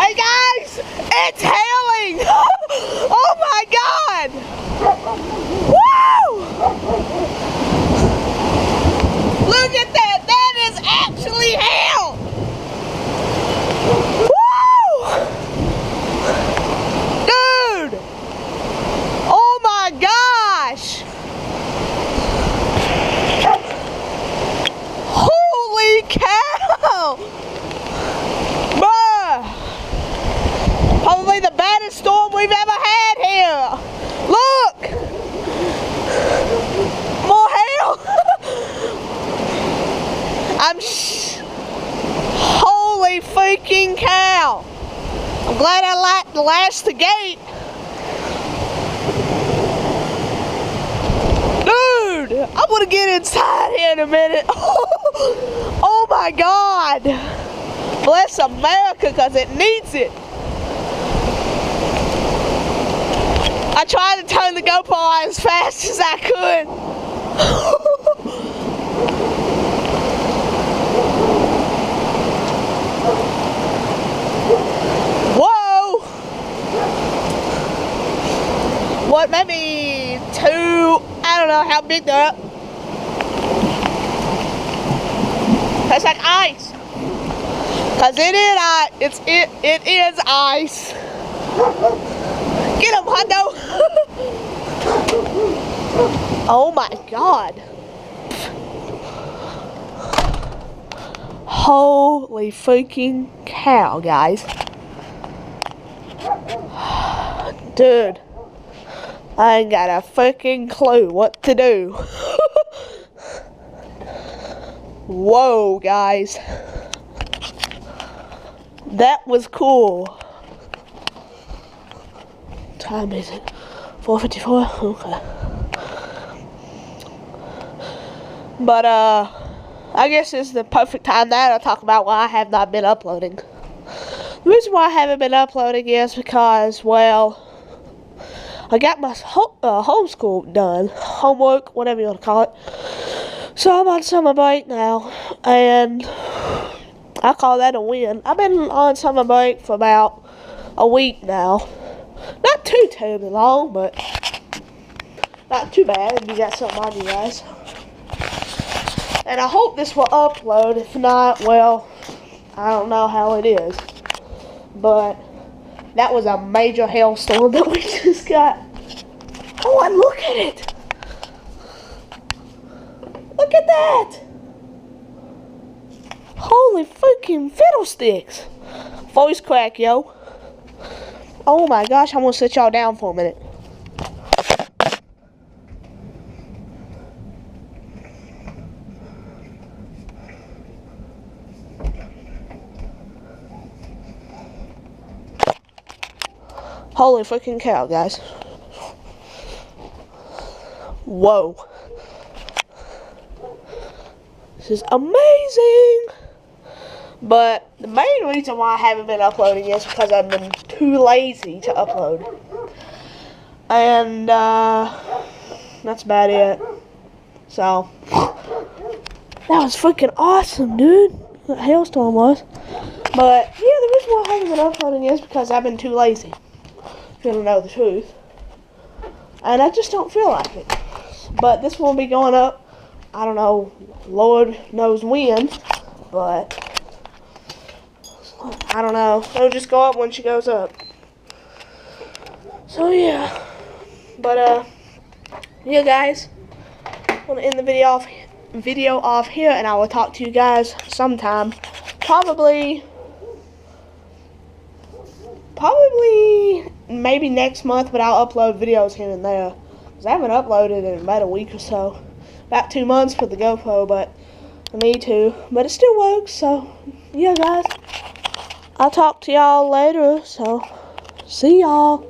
Hey guys, it's hailing! Oh my God! Woo! Look at that! That is actually hail! Woo! Dude! Oh my gosh! Holy cow! Probably the baddest storm we've ever had here. Look! More hail! Holy freaking cow! I'm glad I lashed the gate. Dude! I want to get inside here in a minute. Oh my God! Bless America, because it needs it. I tried to turn the GoPro on as fast as I could. Whoa! What, maybe 2, I don't know how big they're up. Tastes like ice. Cause it is ice. Get him, Hondo! Oh my God. Holy freaking cow, guys. Dude, I ain't got a freaking clue what to do. Whoa, guys. That was cool. What time is it? 4:54? Okay. But, I guess it's the perfect time now to talk about why I have not been uploading. The reason why I haven't been uploading is because, well, I got my homeschool done. Homework, whatever you want to call it. So I'm on summer break now, and I call that a win. I've been on summer break for about a week now. Not too terribly long, but not too bad if you got something on you guys. And I hope this will upload. If not, well, I don't know how it is. But that was a major hailstorm that we just got. Oh, and look at it. Look at that. Holy freaking fiddlesticks. Voice crack, yo. Oh my gosh, I'm gonna sit y'all down for a minute. Holy freaking cow, guys. Whoa. This is amazing. But the main reason why I haven't been uploading is because I've been too lazy to upload. And that's about it. So that was freaking awesome, dude. That hailstorm was. But yeah, the reason why I haven't been uploading is because I've been too lazy. If you want to know the truth. And I just don't feel like it. But this will be going up, I don't know, Lord knows when, but I don't know. It'll just go up when she goes up. So yeah. But yeah, guys. I'm gonna end the video off here, and I will talk to you guys sometime. Probably maybe next month, but I'll upload videos here and there. Because I haven't uploaded in about a week or so. About 2 months for the GoPro, but I need to. But it still works, so yeah, guys. I'll talk to y'all later, so see y'all.